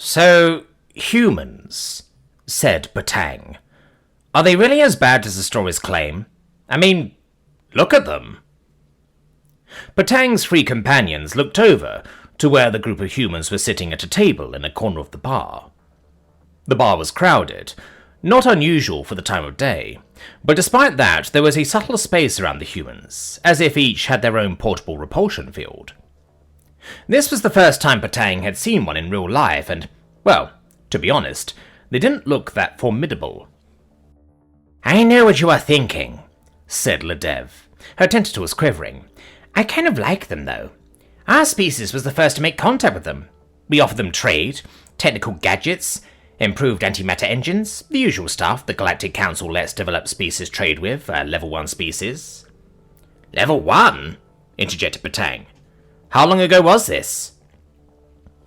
So, humans, said Batang. Are they really as bad as the stories claim? I mean, look at them. Batang's three companions looked over to where the group of humans were sitting at a table in a corner of the bar. The bar was crowded, not unusual for the time of day, but despite that there was a subtle space around the humans, as if each had their own portable repulsion field. This was the first time Batang had seen one in real life, and, well, to be honest, they didn't look that formidable. I know what you are thinking, said Ledev. Her tentacles quivering. I kind of like them, though. Our species was the first to make contact with them. We offer them trade, technical gadgets, improved antimatter engines, the usual stuff the Galactic Council lets developed species trade with, level 1 species. Level 1? Interjected Batang. How long ago was this?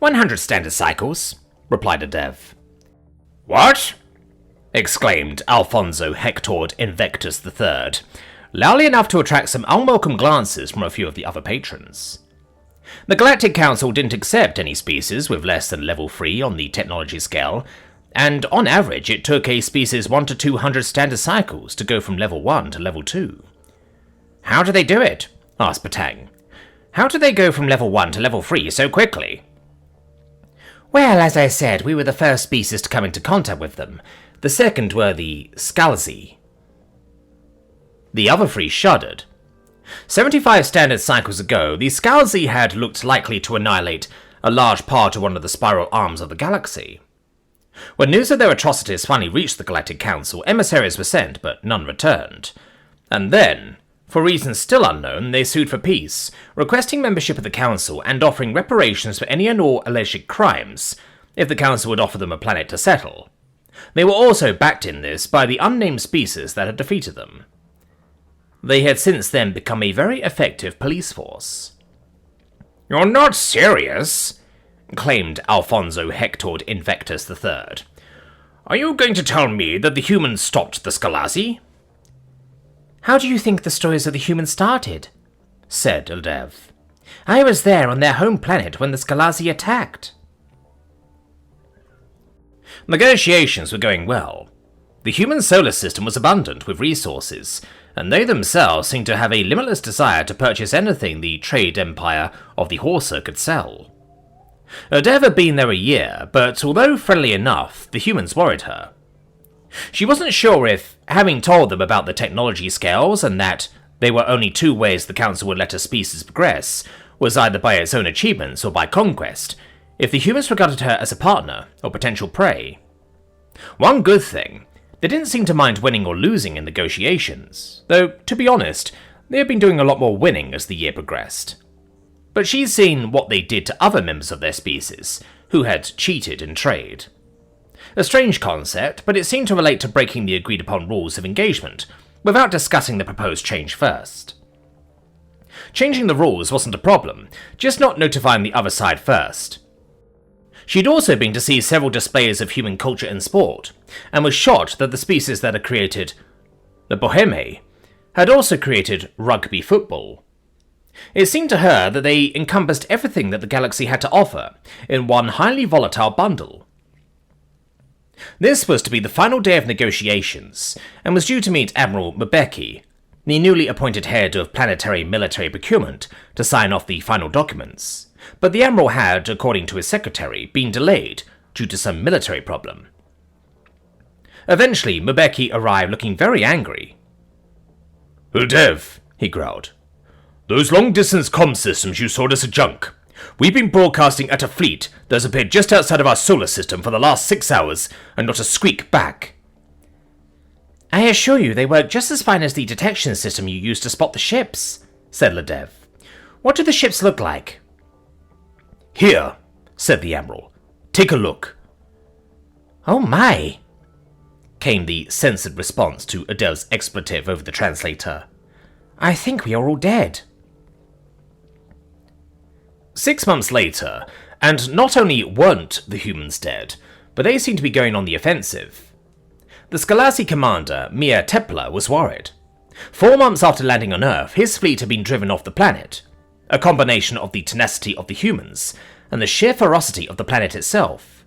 100 standard cycles, replied Adev. What? Exclaimed Alfonso Hector Invectus III, loudly enough to attract some unwelcome glances from a few of the other patrons. The Galactic Council didn't accept any species with less than level 3 on the technology scale, and on average it took a species 1 to 200 standard cycles to go from level 1 to level 2. How do they do it? Asked Batang. How do they go from level 1 to level 3 so quickly? Well, as I said, we were the first species to come into contact with them. The second were the Scalzi. The other three shuddered. 75 standard cycles ago, the Scalzi had looked likely to annihilate a large part of one of the spiral arms of the galaxy. When news of their atrocities finally reached the Galactic Council, emissaries were sent, but none returned. And then, for reasons still unknown, they sued for peace, requesting membership of the Council and offering reparations for any and all alleged crimes, if the Council would offer them a planet to settle. They were also backed in this by the unnamed species that had defeated them. They had since then become a very effective police force. You're not serious, claimed Alfonso Hector Invectus III. Are you going to tell me that the humans stopped the Scalzi? How do you think the stories of the humans started? Said Eldev. I was there on their home planet when the Scalzi attacked. Negotiations were going well. The human solar system was abundant with resources, and they themselves seemed to have a limitless desire to purchase anything the trade empire of the Horsa could sell. Eldev had been there a year, but although friendly enough, the humans worried her. She wasn't sure if, having told them about the technology scales and that there were only two ways the Council would let a species progress, was either by its own achievements or by conquest, if the humans regarded her as a partner or potential prey. One good thing, they didn't seem to mind winning or losing in negotiations, though, to be honest, they had been doing a lot more winning as the year progressed. But she'd seen what they did to other members of their species, who had cheated in trade. A strange concept, but it seemed to relate to breaking the agreed-upon rules of engagement, without discussing the proposed change first. Changing the rules wasn't a problem, just not notifying the other side first. She'd also been to see several displays of human culture and sport, and was shocked that the species that had created the Boheme had also created rugby football. It seemed to her that they encompassed everything that the galaxy had to offer in one highly volatile bundle. This was to be the final day of negotiations, and was due to meet Admiral Mbeki, the newly appointed head of planetary military procurement, to sign off the final documents. But the Admiral had, according to his secretary, been delayed due to some military problem. Eventually, Mbeki arrived looking very angry. Uldev, he growled. Those long-distance comm systems you sold us are junk. We've been broadcasting at a fleet that has appeared just outside of our solar system for the last 6 hours, and not a squeak back. I assure you they work just as fine as the detection system you used to spot the ships, said Ledev. What do the ships look like? Here, said the Admiral. Take a look. Oh my, came the censored response to Adele's expletive over the translator. I think we are all dead. 6 months later, and not only weren't the humans dead, but they seemed to be going on the offensive. The Scalzi commander, Mia Tepler, was worried. 4 months after landing on Earth, his fleet had been driven off the planet, a combination of the tenacity of the humans and the sheer ferocity of the planet itself.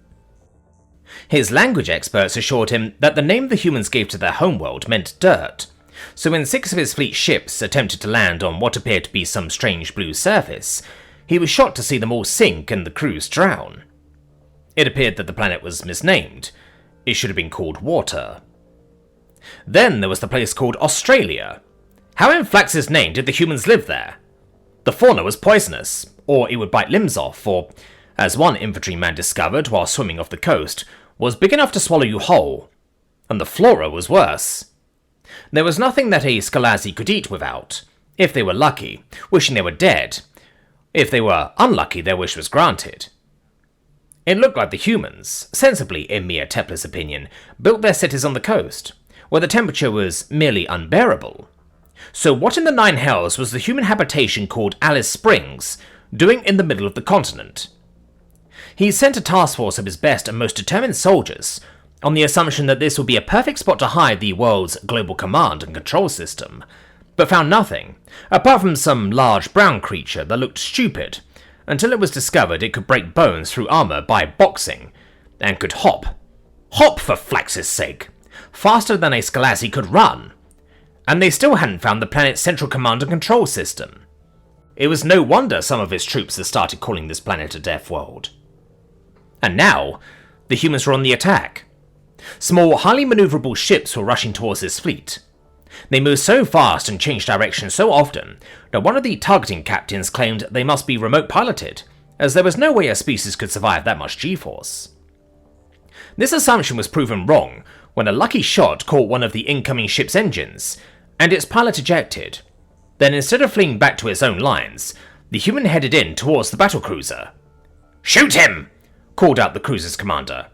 His language experts assured him that the name the humans gave to their homeworld meant dirt, so when 6 of his fleet's ships attempted to land on what appeared to be some strange blue surface, he was shocked to see them all sink and the crews drown. It appeared that the planet was misnamed. It should have been called Water. Then there was the place called Australia. How in Flax's name did the humans live there? The fauna was poisonous, or it would bite limbs off, or, as one infantryman discovered while swimming off the coast, was big enough to swallow you whole. And the flora was worse. There was nothing that a Scalazzi could eat without, if they were lucky, wishing they were dead. If they were unlucky, their wish was granted. It looked like the humans, sensibly in Mia Tepler's opinion, built their cities on the coast, where the temperature was merely unbearable. So what in the nine hells was the human habitation called Alice Springs doing in the middle of the continent? He sent a task force of his best and most determined soldiers, on the assumption that this would be a perfect spot to hide the world's global command and control system, but found nothing, apart from some large brown creature that looked stupid, until it was discovered it could break bones through armor by boxing, and could hop. Hop, for Flax's sake! Faster than a Scalazzi could run! And they still hadn't found the planet's central command and control system. It was no wonder some of his troops had started calling this planet a death world. And now, the humans were on the attack. Small, highly maneuverable ships were rushing towards his fleet. They moved so fast and changed direction so often that one of the targeting captains claimed they must be remote piloted, as there was no way a species could survive that much G-force. This assumption was proven wrong when a lucky shot caught one of the incoming ship's engines, and its pilot ejected. Then instead of fleeing back to its own lines, the human headed in towards the battlecruiser. "Shoot him!" called out the cruiser's commander.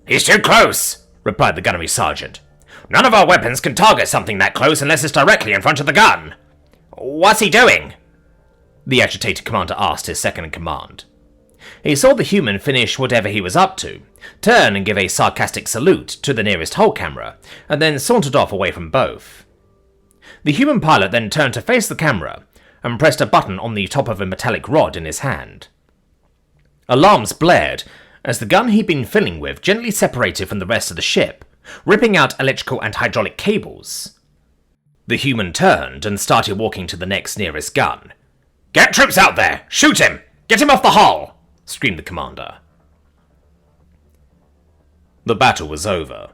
"He's too close," replied the gunnery sergeant. "None of our weapons can target something that close unless it's directly in front of the gun." "What's he doing?" the agitated commander asked his second-in-command. He saw the human finish whatever he was up to, turn and give a sarcastic salute to the nearest hull camera, and then sauntered off away from both. The human pilot then turned to face the camera, and pressed a button on the top of a metallic rod in his hand. Alarms blared, as the gun he'd been filling with gently separated from the rest of the ship, ripping out electrical and hydraulic cables. The human turned and started walking to the next nearest gun. "Get troops out there! Shoot him! Get him off the hull!" screamed the commander. The battle was over.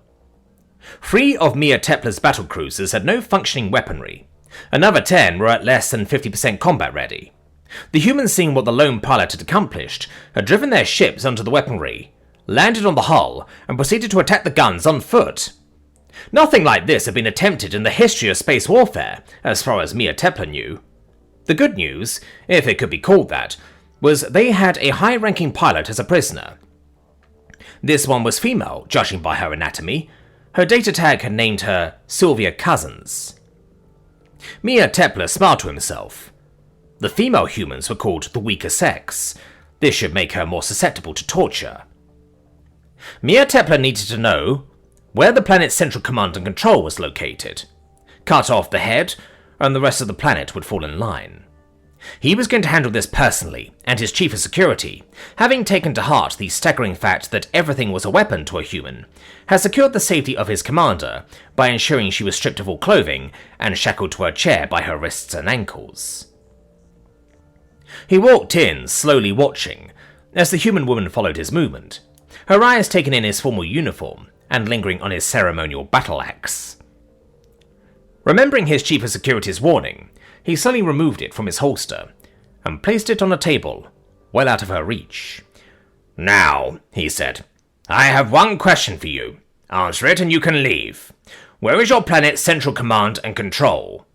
3 of Mia Tepler's battlecruisers had no functioning weaponry. Another 10 were at less than 50% combat ready. The humans, seeing what the lone pilot had accomplished, had driven their ships onto the weaponry, landed on the hull, and proceeded to attack the guns on foot. Nothing like this had been attempted in the history of space warfare, as far as Mia Tepler knew. The good news, if it could be called that, was they had a high-ranking pilot as a prisoner. This one was female, judging by her anatomy. Her data tag had named her Sylvia Cousins. Mia Tepler smiled to himself. The female humans were called the weaker sex. This should make her more susceptible to torture. Mia Tepler needed to know where the planet's central command and control was located. Cut off the head, and the rest of the planet would fall in line. He was going to handle this personally, and his chief of security, having taken to heart the staggering fact that everything was a weapon to a human, had secured the safety of his commander by ensuring she was stripped of all clothing and shackled to her chair by her wrists and ankles. He walked in, slowly watching, as the human woman followed his movement, her eyes taking in his formal uniform and lingering on his ceremonial battle axe. Remembering his chief of security's warning, he slowly removed it from his holster and placed it on a table, well out of her reach. "Now," he said, "I have one question for you. Answer it and you can leave. Where is your planet's central command and control?"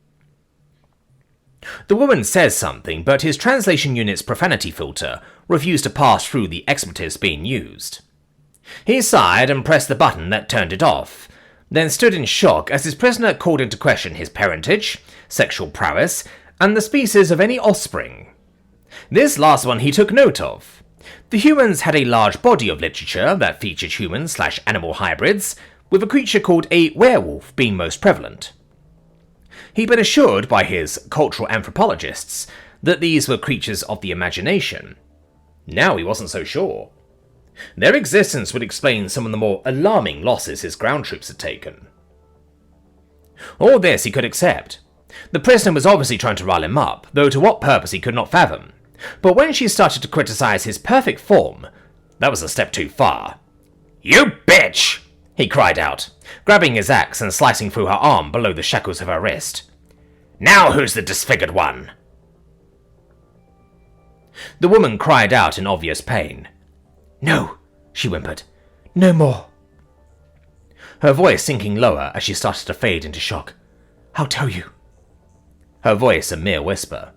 The woman says something, but his translation unit's profanity filter refused to pass through the expletives being used. He sighed and pressed the button that turned it off, then stood in shock as his prisoner called into question his parentage, sexual prowess, and the species of any offspring. This last one he took note of. The humans had a large body of literature that featured human/animal hybrids, with a creature called a werewolf being most prevalent. He'd been assured by his cultural anthropologists that these were creatures of the imagination. Now he wasn't so sure. Their existence would explain some of the more alarming losses his ground troops had taken. All this he could accept. The prisoner was obviously trying to rile him up, though to what purpose he could not fathom. But when she started to criticize his perfect form, that was a step too far. "You bitch!" he cried out, grabbing his axe and slicing through her arm below the shackles of her wrist. "Now who's the disfigured one?" The woman cried out in obvious pain. "No," she whimpered. "No more." Her voice sinking lower as she started to fade into shock. "I'll tell you." Her voice a mere whisper.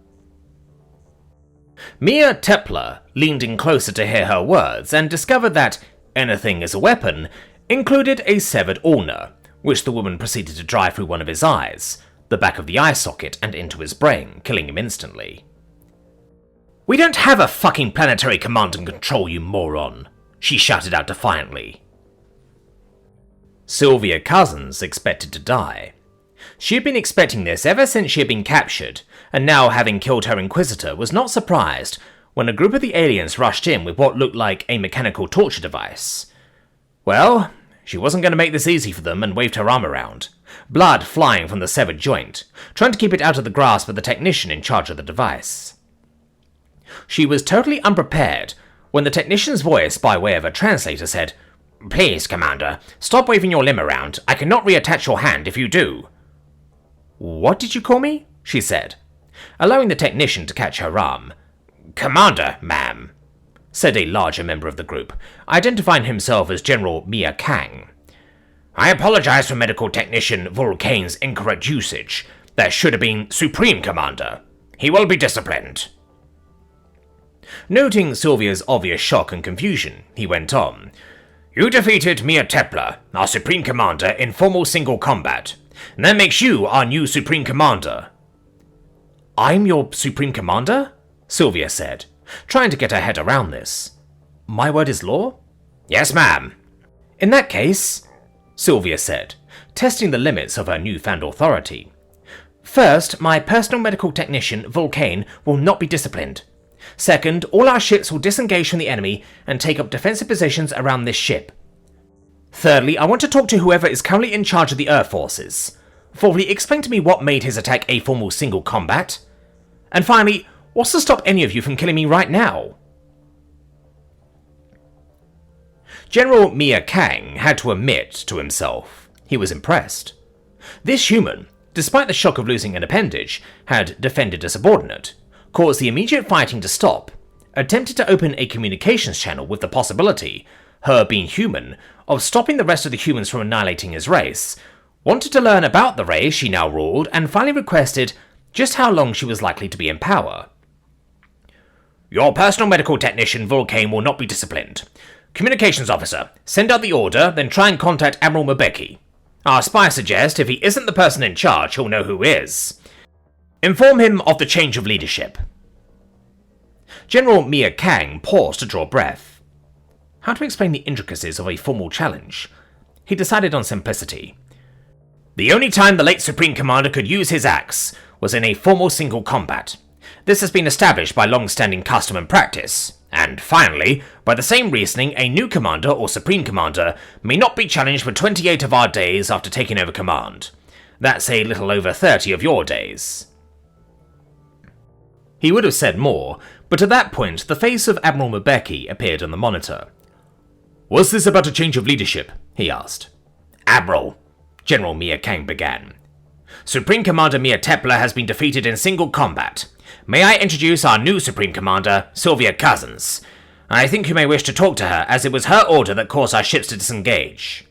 Mia Tepler leaned in closer to hear her words and discovered that anything is a weapon included a severed ulna, which the woman proceeded to drive through one of his eyes, the back of the eye socket, and into his brain, killing him instantly. "We don't have a fucking planetary command and control, you moron," she shouted out defiantly. Sylvia Cousins expected to die. She had been expecting this ever since she had been captured, and now, having killed her Inquisitor, was not surprised when a group of the aliens rushed in with what looked like a mechanical torture device. Well, she wasn't going to make this easy for them and waved her arm around, blood flying from the severed joint, trying to keep it out of the grasp of the technician in charge of the device. She was totally unprepared when the technician's voice, by way of a translator, said, "Please, Commander, stop waving your limb around. I cannot reattach your hand if you do." "What did you call me?" she said, allowing the technician to catch her arm. "Commander, ma'am," said a larger member of the group, identifying himself as General Mia Kang. "I apologize for medical technician Vulcane's incorrect usage. That should have been Supreme Commander. He will be disciplined." Noting Sylvia's obvious shock and confusion, he went on. "You defeated Mia Tepler, our Supreme Commander, in formal single combat. And that makes you our new Supreme Commander." "I'm your Supreme Commander?" Sylvia said, trying to get her head around this. "My word is law?" "Yes, ma'am." "In that case," Sylvia said, testing the limits of her newfound authority. "First, my personal medical technician, Vulcane, will not be disciplined. Second, all our ships will disengage from the enemy and take up defensive positions around this ship. Thirdly, I want to talk to whoever is currently in charge of the Earth forces. Fourthly, explain to me what made his attack a formal single combat. And finally, what's to stop any of you from killing me right now?" General Mia Kang had to admit to himself he was impressed. This human, despite the shock of losing an appendage, had defended a subordinate, caused the immediate fighting to stop, attempted to open a communications channel with the possibility, her being human, of stopping the rest of the humans from annihilating his race, wanted to learn about the race she now ruled, and finally requested just how long she was likely to be in power. "Your personal medical technician, Vulcane, will not be disciplined. Communications officer, send out the order, then try and contact Admiral Mabeki. Our spies suggest if he isn't the person in charge, he'll know who is. Inform him of the change of leadership." General Mia Kang paused to draw breath. How to explain the intricacies of a formal challenge? He decided on simplicity. "The only time the late Supreme Commander could use his axe was in a formal single combat. This has been established by long-standing custom and practice. And finally, by the same reasoning, a new commander or Supreme Commander may not be challenged for 28 of our days after taking over command. That's a little over 30 of your days." He would have said more, but at that point the face of Admiral Mabeki appeared on the monitor. "Was this about a change of leadership?" he asked. "Admiral," General Mia Kang began, "Supreme Commander Mia Tepler has been defeated in single combat. May I introduce our new Supreme Commander, Sylvia Cousins? I think you may wish to talk to her, as it was her order that caused our ships to disengage."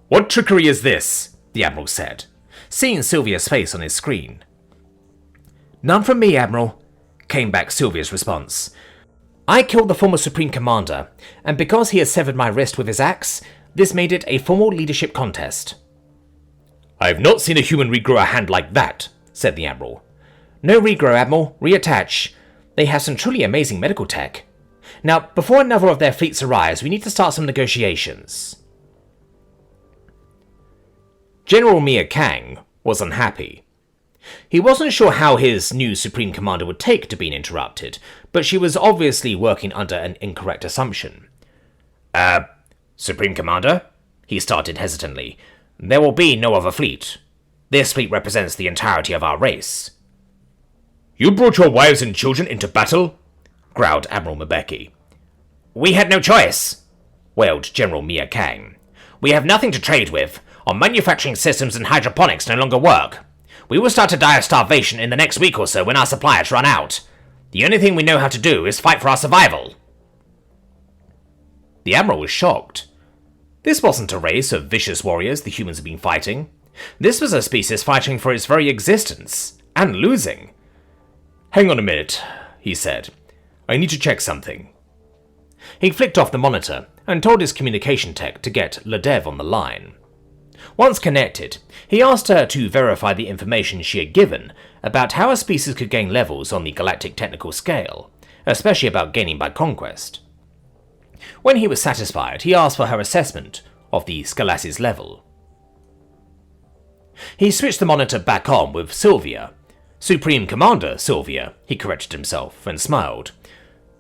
"What trickery is this?" the Admiral said, seeing Sylvia's face on his screen. "None from me, Admiral," came back Sylvia's response. "I killed the former Supreme Commander, and because he has severed my wrist with his axe, this made it a formal leadership contest." "I've not seen a human regrow a hand like that," said the Admiral. "No regrow, Admiral. Reattach. They have some truly amazing medical tech. Now, before another of their fleets arrives, we need to start some negotiations." General Mia Kang was unhappy. He wasn't sure how his new Supreme Commander would take to being interrupted, but she was obviously working under an incorrect assumption. Supreme Commander? He started hesitantly. There will be no other fleet. This fleet represents the entirety of our race. You brought your wives and children into battle? Growled Admiral Mbeki. We had no choice, wailed General Mia Kang. We have nothing to trade with. Our manufacturing systems and hydroponics no longer work. We will start to die of starvation in the next week or so when our supplies run out. The only thing we know how to do is fight for our survival. The Admiral was shocked. This wasn't a race of vicious warriors the humans had been fighting. This was a species fighting for its very existence, and losing. Hang on a minute, he said. I need to check something. He flicked off the monitor and told his communication tech to get Ladev on the line. Once connected, he asked her to verify the information she had given about how a species could gain levels on the galactic technical scale, especially about gaining by conquest. When he was satisfied, he asked for her assessment of the Skalassi's level. He switched the monitor back on with Sylvia. Supreme Commander Sylvia, he corrected himself, and smiled.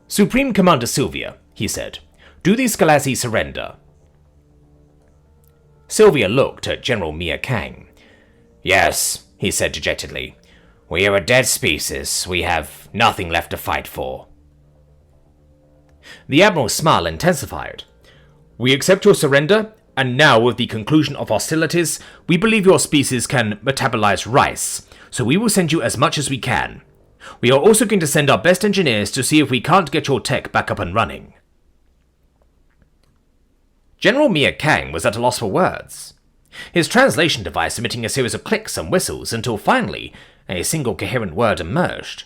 Supreme Commander Sylvia, he said, do the Skalassi surrender? Sylvia looked at General Mia Kang. Yes, he said dejectedly. We are a dead species. We have nothing left to fight for. The Admiral's smile intensified. We accept your surrender, and now with the conclusion of hostilities, we believe your species can metabolize rice, so we will send you as much as we can. We are also going to send our best engineers to see if we can't get your tech back up and running. General Mia Kang was at a loss for words, his translation device emitting a series of clicks and whistles until finally a single coherent word emerged.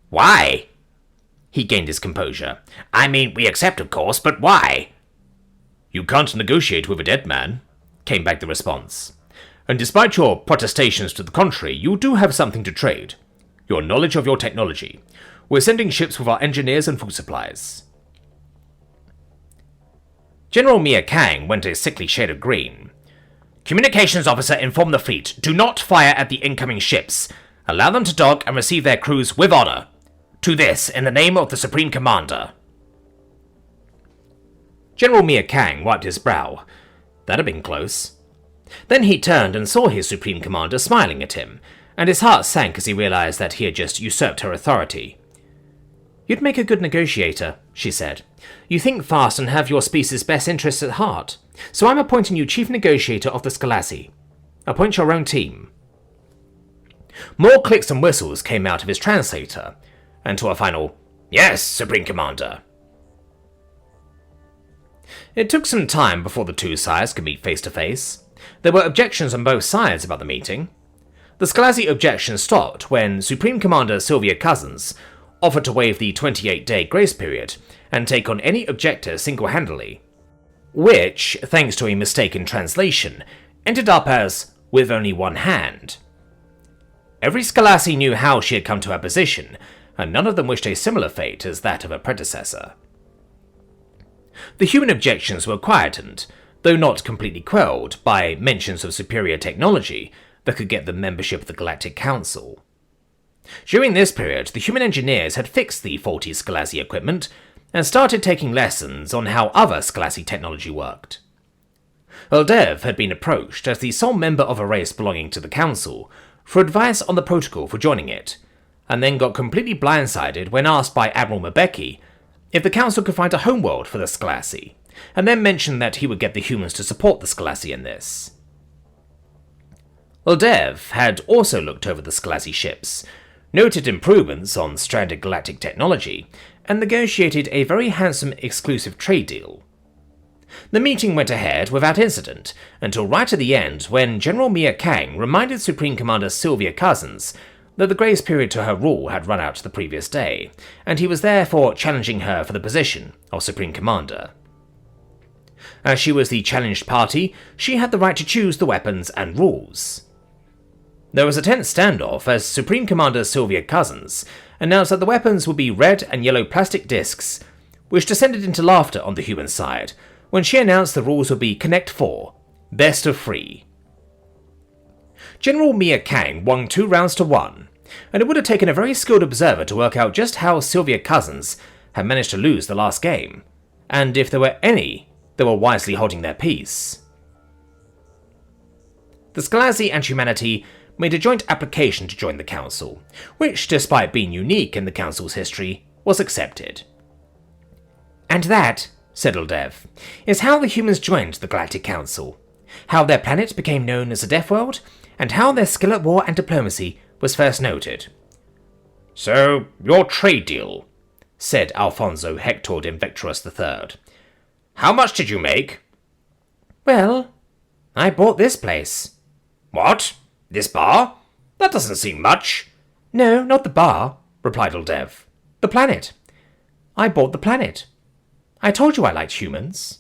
Why? He gained his composure. I mean, we accept, of course, but why? You can't negotiate with a dead man, came back the response. And despite your protestations to the contrary, you do have something to trade. Your knowledge of your technology. We're sending ships with our engineers and food supplies. General Mia Kang went a sickly shade of green. Communications officer, inform the fleet. Do not fire at the incoming ships. Allow them to dock and receive their crews with honor. To this, in the name of the Supreme Commander. General Mia Kang wiped his brow. That had been close. Then he turned and saw his Supreme Commander smiling at him, and his heart sank as he realized that he had just usurped her authority. You'd make a good negotiator, she said. You think fast and have your species' best interests at heart. So I'm appointing you chief negotiator of the Skalassi. Appoint your own team. More clicks and whistles came out of his translator, and to a final, Yes, Supreme Commander. It took some time before the two sides could meet face to face. There were objections on both sides about the meeting. The Skalassi objections stopped when Supreme Commander Sylvia Cousins offered to waive the 28-day grace period and take on any objector single-handedly, which, thanks to a mistaken translation, ended up as with only one hand. Every Skalassi knew how she had come to her position, and none of them wished a similar fate as that of her predecessor. The human objections were quietened, though not completely quelled, by mentions of superior technology that could get them membership of the Galactic Council. During this period, the human engineers had fixed the faulty Skalassi equipment and started taking lessons on how other Skalassi technology worked. Eldev had been approached as the sole member of a race belonging to the Council for advice on the protocol for joining it, and then got completely blindsided when asked by Admiral Mbeki if the Council could find a homeworld for the Skalassi, and then mentioned that he would get the humans to support the Skalassi in this. Eldev had also looked over the Skalassi ships, noted improvements on stranded galactic technology, and negotiated a very handsome exclusive trade deal. The meeting went ahead without incident, until right at the end when General Mia Kang reminded Supreme Commander Sylvia Cousins that the grace period to her rule had run out the previous day, and he was therefore challenging her for the position of Supreme Commander. As she was the challenged party, she had the right to choose the weapons and rules. There was a tense standoff as Supreme Commander Sylvia Cousins announced that the weapons would be red and yellow plastic discs, which descended into laughter on the human side when she announced the rules would be Connect 4, Best of 3. General Mia Kang won 2 rounds to 1, and it would have taken a very skilled observer to work out just how Sylvia Cousins had managed to lose the last game, and if there were any that were wisely holding their peace. The Scalzi and Humanity made a joint application to join the Council, which, despite being unique in the Council's history, was accepted. And that, said Ildev, is how the humans joined the Galactic Council, how their planet became known as a Death World, and how their skill at war and diplomacy was first noted. So, your trade deal, said Alfonso Hector Invectorus III. How much did you make? Well, I bought this place. What? This bar? That doesn't seem much. No, not the bar, replied Ildev. The planet. I bought the planet. I told you I liked humans.